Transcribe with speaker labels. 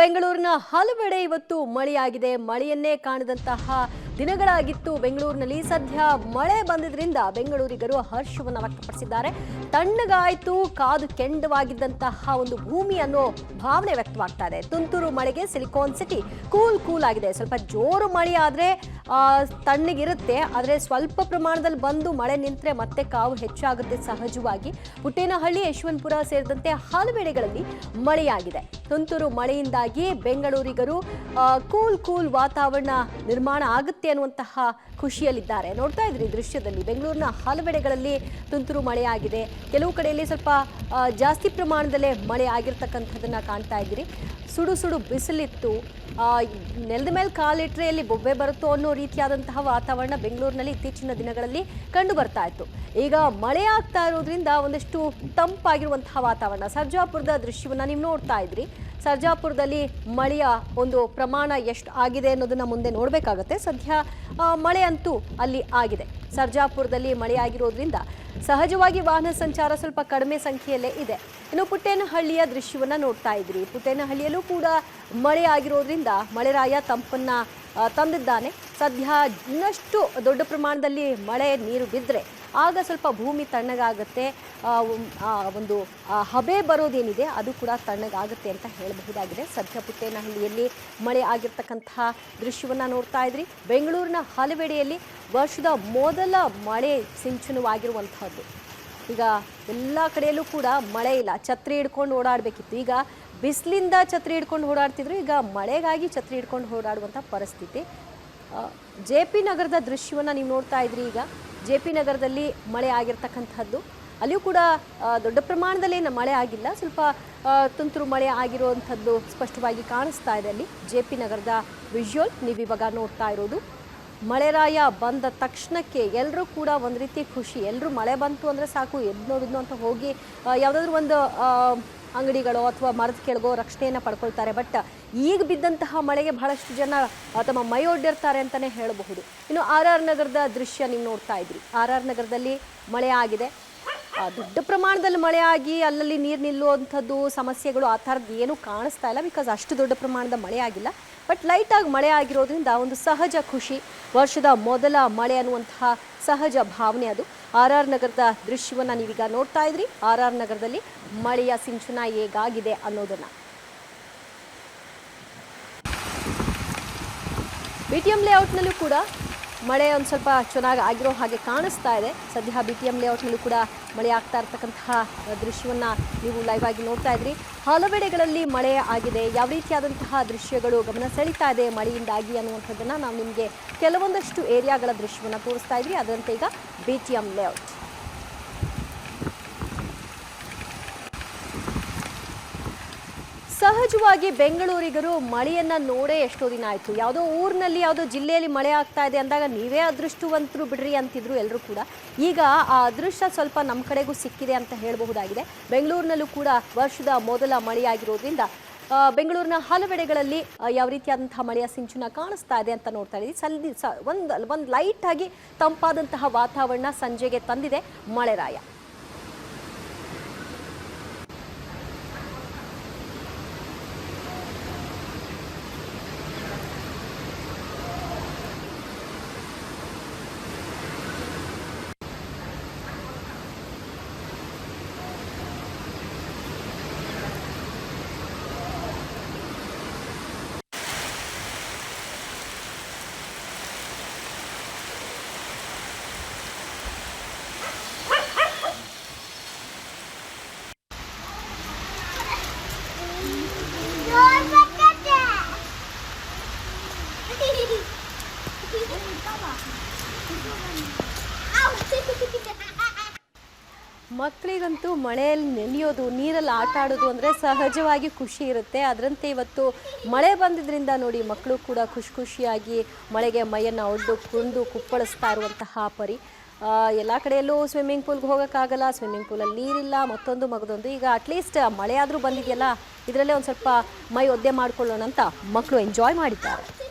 Speaker 1: ಬೆಂಗಳೂರಿನ ಹಲವೆಡೆ ಇವತ್ತು ಮಳೆಯಾಗಿದೆ. ಮಳೆಯನ್ನೇ ಕಾಣದಂತಹ ದಿನಗಳಾಗಿತ್ತು ಬೆಂಗಳೂರಿನಲ್ಲಿ. ಸದ್ಯ ಮಳೆ ಬಂದಿದ್ರಿಂದ ಬೆಂಗಳೂರಿಗರು ಹರ್ಷವನ್ನು ವ್ಯಕ್ತಪಡಿಸಿದ್ದಾರೆ. ತಣ್ಣಗಾಯ್ತು, ಕಾದು ಕೆಂಡವಾಗಿದ್ದಂತಹ ಒಂದು ಭೂಮಿ ಅನ್ನೋ ಭಾವನೆ ವ್ಯಕ್ತವಾಗ್ತಾ ಇದೆ. ತುಂತುರು ಮಳೆಗೆ ಸಿಲಿಕಾನ್ ಸಿಟಿ ಕೂಲ್ ಆಗಿದೆ. ಸ್ವಲ್ಪ ಜೋರು ಮಳೆ ಆದ್ರೆ ತಣ್ಣಗಿರುತ್ತೆ, ಆದರೆ ಸ್ವಲ್ಪ ಪ್ರಮಾಣದಲ್ಲಿ ಬಂದು ಮಳೆ ನಿಂತರೆ ಮತ್ತೆ ಕಾವು ಹೆಚ್ಚಾಗುತ್ತೆ ಸಹಜವಾಗಿ. ಪುಟ್ಟೇನಹಳ್ಳಿ, ಯಶವಂತಪುರ ಸೇರಿದಂತೆ ಹಲವೆಡೆಗಳಲ್ಲಿ ಮಳೆಯಾಗಿದೆ. ತುಂತುರು ಮಳೆಯಿಂದಾಗಿ ಬೆಂಗಳೂರಿಗರು ಕೂಲ್ ವಾತಾವರಣ ನಿರ್ಮಾಣ ಆಗುತ್ತೆ ಅನ್ನುವಂತಹ ಖುಷಿಯಲ್ಲಿದ್ದಾರೆ. ನೋಡ್ತಾ ಇದ್ರಿ ದೃಶ್ಯದಲ್ಲಿ ಬೆಂಗಳೂರಿನ ಹಲವೆಡೆಗಳಲ್ಲಿ ತುಂತುರು ಮಳೆಯಾಗಿದೆ. ಕೆಲವು ಕಡೆಯಲ್ಲಿ ಸ್ವಲ್ಪ ಜಾಸ್ತಿ ಪ್ರಮಾಣದಲ್ಲೇ ಮಳೆ ಆಗಿರ್ತಕ್ಕಂಥದ್ದನ್ನ ಕಾಣ್ತಾ ಇದ್ದೀರಿ. ಸುಡು ಬಿಸಿಲಿತ್ತು. ನೆಲದ ಮೇಲೆ ಕಾಲಿಟ್ರೆ ಎಲ್ಲಿ ಬೊಬ್ಬೆ ಬರುತ್ತೋ ಅನ್ನೋ ರೀತಿಯಾದಂತಹ ವಾತಾವರಣ ಬೆಂಗಳೂರಿನಲ್ಲಿ ಇತ್ತೀಚಿನ ದಿನಗಳಲ್ಲಿ ಕಂಡು ಬರ್ತಾ ಇತ್ತು. ಈಗ ಮಳೆ ಆಗ್ತಾ ಇರೋದ್ರಿಂದ ಒಂದಷ್ಟು ತಂಪಾಗಿರುವಂತಹ ವಾತಾವರಣ. ಸರ್ಜಾಪುರದ ದೃಶ್ಯವನ್ನ ನೀವು ನೋಡ್ತಾ ಇದ್ರಿ. ಸರ್ಜಾಪುರದಲ್ಲಿ ಮಳೆಯ ಒಂದು ಪ್ರಮಾಣ ಎಷ್ಟು ಆಗಿದೆ ಅನ್ನೋದನ್ನ ಮುಂದೆ ನೋಡಬೇಕಾಗತ್ತೆ. ಸದ್ಯ ಮಳೆ ಅಂತೂ ಅಲ್ಲಿ ಆಗಿದೆ. ಸರ್ಜಾಪುರದಲ್ಲಿ ಮಳೆಯಾಗಿರೋದ್ರಿಂದ ಸಹಜವಾಗಿ ವಾಹನ ಸಂಚಾರ ಸ್ವಲ್ಪ ಕಡಿಮೆ ಸಂಖ್ಯೆಯಲ್ಲೇ ಇದೆ. ಇನ್ನು ಪುಟ್ಟೇನಹಳ್ಳಿಯ ದೃಶ್ಯವನ್ನ ನೋಡ್ತಾ ಇದ್ರಿ. ಪುಟ್ಟೇನಹಳ್ಳಿಯಲ್ಲೂ ಕೂಡ ಮಳೆ ಆಗಿರೋದ್ರಿಂದ ಮಳೆರಾಯ ತಂಪನ್ನ ತಂದಿದ್ದಾನೆ. ಸದ್ಯ ಇನ್ನಷ್ಟು ದೊಡ್ಡ ಪ್ರಮಾಣದಲ್ಲಿ ಮಳೆ ನೀರು ಬಿದ್ದರೆ ಆಗ ಸ್ವಲ್ಪ ಭೂಮಿ ತಣ್ಣಗಾಗುತ್ತೆ. ಒಂದು ಹಬೆ ಬರೋದೇನಿದೆ ಅದು ಕೂಡ ತಣ್ಣಗಾಗುತ್ತೆ ಅಂತ ಹೇಳಬಹುದಾಗಿದೆ. ಸದ್ಯ ಪುಟ್ಟೇನಹಳ್ಳಿಯಲ್ಲಿ ಮಳೆ ಆಗಿರ್ತಕ್ಕಂತಹ ದೃಶ್ಯವನ್ನು ನೋಡ್ತಾ ಇದ್ರಿ. ಬೆಂಗಳೂರಿನ ಹಲವೆಡೆಯಲ್ಲಿ ವರ್ಷದ ಮೊದಲ ಮಳೆ ಸಿಂಚನವಾಗಿರುವಂತಹದ್ದು. ಈಗ ಎಲ್ಲ ಕಡೆಯಲ್ಲೂ ಕೂಡ ಮಳೆ ಇಲ್ಲ. ಛತ್ರಿ ಹಿಡ್ಕೊಂಡು ಓಡಾಡಬೇಕಿತ್ತು. ಈಗ ಬಿಸಿಲಿಂದ ಛತ್ರಿ ಹಿಡ್ಕೊಂಡು ಓಡಾಡ್ತಿದ್ರು. ಈಗ ಮಳೆಗಾಗಿ ಛತ್ರಿ ಹಿಡ್ಕೊಂಡು ಓಡಾಡುವಂಥ ಪರಿಸ್ಥಿತಿ. JP ನಗರದ ದೃಶ್ಯವನ್ನು ನೀವು ನೋಡ್ತಾ ಇದ್ರಿ. ಈಗ JP ನಗರದಲ್ಲಿ ಮಳೆ ಆಗಿರ್ತಕ್ಕಂಥದ್ದು. ಅಲ್ಲಿಯೂ ಕೂಡ ದೊಡ್ಡ ಪ್ರಮಾಣದಲ್ಲಿ ಮಳೆ ಆಗಿಲ್ಲ. ಸ್ವಲ್ಪ ತುಂತುರು ಮಳೆ ಆಗಿರುವಂಥದ್ದು ಸ್ಪಷ್ಟವಾಗಿ ಕಾಣಿಸ್ತಾ ಇದೆ. ಅಲ್ಲಿ JP ನಗರದ ವಿಜುವಲ್ ನೀವಿವಾಗ ನೋಡ್ತಾ ಇರೋದು. ಮಳೆರಾಯ ಬಂದ ತಕ್ಷಣಕ್ಕೆ ಎಲ್ಲರೂ ಕೂಡ ಒಂದು ರೀತಿ ಖುಷಿ. ಎಲ್ಲರೂ ಮಳೆ ಬಂತು ಅಂದರೆ ಸಾಕು ಎದ್ನೋ ಅಂತ ಹೋಗಿ ಯಾವುದಾದ್ರೂ ಒಂದು ಅಂಗಡಿಗಳೋ ಅಥವಾ ಮರದ ಕೆಳಗೋ ರಕ್ಷಣೆಯನ್ನು ಪಡ್ಕೊಳ್ತಾರೆ. ಬಟ್ ಈಗ ಬಿದ್ದಂತಹ ಮಳೆಗೆ ಬಹಳಷ್ಟು ಜನ ತಮ್ಮ ಮೈ ಒಡ್ಡಿರ್ತಾರೆ ಅಂತಲೇ ಹೇಳಬಹುದು. ಇನ್ನು RR ನಗರದ ದೃಶ್ಯ ನೀವು ನೋಡ್ತಾ ಇದ್ರಿ. RR ನಗರದಲ್ಲಿ ಮಳೆ ಆಗಿದೆ. ದೊಡ್ಡ ಪ್ರಮಾಣದಲ್ಲಿ ಮಳೆ ಆಗಿ ಅಲ್ಲಲ್ಲಿ ನೀರು ನಿಲ್ಲುವಂಥದ್ದು ಸಮಸ್ಯೆಗಳು ಆ ಥರದ್ದು ಏನೂ ಕಾಣಿಸ್ತಾ ಇಲ್ಲ. ಬಿಕಾಸ್ ಅಷ್ಟು ದೊಡ್ಡ ಪ್ರಮಾಣದ ಮಳೆ ಆಗಿಲ್ಲ. ಬಟ್ ಲೈಟಾಗಿ ಮಳೆ ಆಗಿರೋದ್ರಿಂದ ಒಂದು ಸಹಜ ಖುಷಿ. ವರ್ಷದ ಮೊದಲ ಮಳೆ ಅನ್ನುವಂತಹ ಸಹಜ ಭಾವನೆ ಅದು. RR ನಗರದ ದೃಶ್ಯವನ್ನು ನೀವೀಗ ನೋಡ್ತಾ ಇದ್ರಿ. RR ನಗರದಲ್ಲಿ ಮಳೆಯ ಸಿಂಚನ ಹೇಗಾಗಿದೆ ಅನ್ನೋದನ್ನು. BTM ಲೇಔಟ್ನಲ್ಲೂ ಕೂಡ ಮಳೆ ಒಂದು ಸ್ವಲ್ಪ ಚೆನ್ನಾಗಿ ಆಗಿರೋ ಹಾಗೆ ಕಾಣಿಸ್ತಾ ಇದೆ. ಸದ್ಯ BTM ಲೇಔಟ್ನಲ್ಲೂ ಕೂಡ ಮಳೆ ಆಗ್ತಾ ಇರ್ತಕ್ಕಂತಹ ದೃಶ್ಯವನ್ನು ನೀವು ಲೈವ್ ಆಗಿ ನೋಡ್ತಾ ಇದ್ರಿ. ಹಲವೆಡೆಗಳಲ್ಲಿ ಮಳೆ ಆಗಿದೆ. ಯಾವ ರೀತಿಯಾದಂತಹ ದೃಶ್ಯಗಳು ಗಮನ ಸೆಳೀತಾ ಇದೆ ಮಳೆಯಿಂದಾಗಿ ಅನ್ನುವಂಥದ್ದನ್ನು ನಾವು ನಿಮಗೆ ಕೆಲವೊಂದಷ್ಟು ಏರಿಯಾಗಳ ದೃಶ್ಯವನ್ನು ತೋರಿಸ್ತಾ ಇದ್ವಿ. ಅದರಂತೆ ಈಗ BTM ಲೇಔಟ್. ಸಹಜವಾಗಿ ಬೆಂಗಳೂರಿಗರು ಮಳೆಯನ್ನ ನೋಡೇ ಎಷ್ಟೋ ದಿನ ಆಯಿತು. ಯಾವುದೋ ಊರಿನಲ್ಲಿ ಯಾವುದೋ ಜಿಲ್ಲೆಯಲ್ಲಿ ಮಳೆ ಆಗ್ತಾ ಇದೆ ಅಂದಾಗ ನೀವೇ ಅದೃಷ್ಟವಂತರು ಬಿಡ್ರಿ ಅಂತಿದ್ರು ಎಲ್ಲರೂ ಕೂಡ. ಈಗ ಆ ಅದೃಷ್ಟ ಸ್ವಲ್ಪ ನಮ್ಮ ಕಡೆಗೂ ಸಿಕ್ಕಿದೆ ಅಂತ ಹೇಳಬಹುದಾಗಿದೆ. ಬೆಂಗಳೂರಿನಲ್ಲೂ ಕೂಡ ವರ್ಷದ ಮೊದಲ ಮಳೆಯಾಗಿರೋದ್ರಿಂದ ಬೆಂಗಳೂರಿನ ಹಲವೆಡೆಗಳಲ್ಲಿ ಯಾವ ರೀತಿಯಾದಂತಹ ಮಳೆಯ ಸಿಂಚನ ಕಾಣಿಸ್ತಾ ಇದೆ ಅಂತ ನೋಡ್ತಾ ಇದ್ದೀವಿ. ಒಂದು ಲೈಟ್ ಆಗಿ ತಂಪಾದಂತಹ ವಾತಾವರಣ ಸಂಜೆಗೆ ತಂದಿದೆ ಮಳೆರಾಯ. ಮಕ್ಕಳಿಗಂತೂ ಮಳೆಯಲ್ಲಿ ನೆನೆಯೋದು, ನೀರಲ್ಲಿ ಆಟ ಆಡೋದು ಅಂದರೆ ಸಹಜವಾಗಿ ಖುಷಿ ಇರುತ್ತೆ. ಅದರಂತೆ ಇವತ್ತು ಮಳೆ ಬಂದಿದ್ದರಿಂದ ನೋಡಿ ಮಕ್ಕಳು ಕೂಡ ಖುಷಿಯಾಗಿ ಮಳೆಗೆ ಮೈಯನ್ನು ಒಡ್ಡುಕೊಂಡು ಕುಪ್ಪಳಿಸ್ತಾ ಇರುವಂತಹ ಪರಿ. ಎಲ್ಲ ಕಡೆಯಲ್ಲೂ ಸ್ವಿಮ್ಮಿಂಗ್ ಪೂಲ್ಗೆ ಹೋಗೋಕ್ಕಾಗಲ್ಲ. ಸ್ವಿಮ್ಮಿಂಗ್ ಪೂಲಲ್ಲಿ ನೀರಿಲ್ಲ, ಮತ್ತೊಂದು ಮಗದೊಂದು. ಈಗ ಅಟ್ಲೀಸ್ಟ್ ಮಳೆ ಆದರೂ ಬಂದಿದೆಯಲ್ಲ, ಇದರಲ್ಲೇ ಒಂದು ಸ್ವಲ್ಪ ಮೈ ಒದ್ದೆ ಮಾಡ್ಕೊಳ್ಳೋಣ ಅಂತ ಮಕ್ಕಳು ಎಂಜಾಯ್ ಮಾಡಿದ್ದಾರೆ.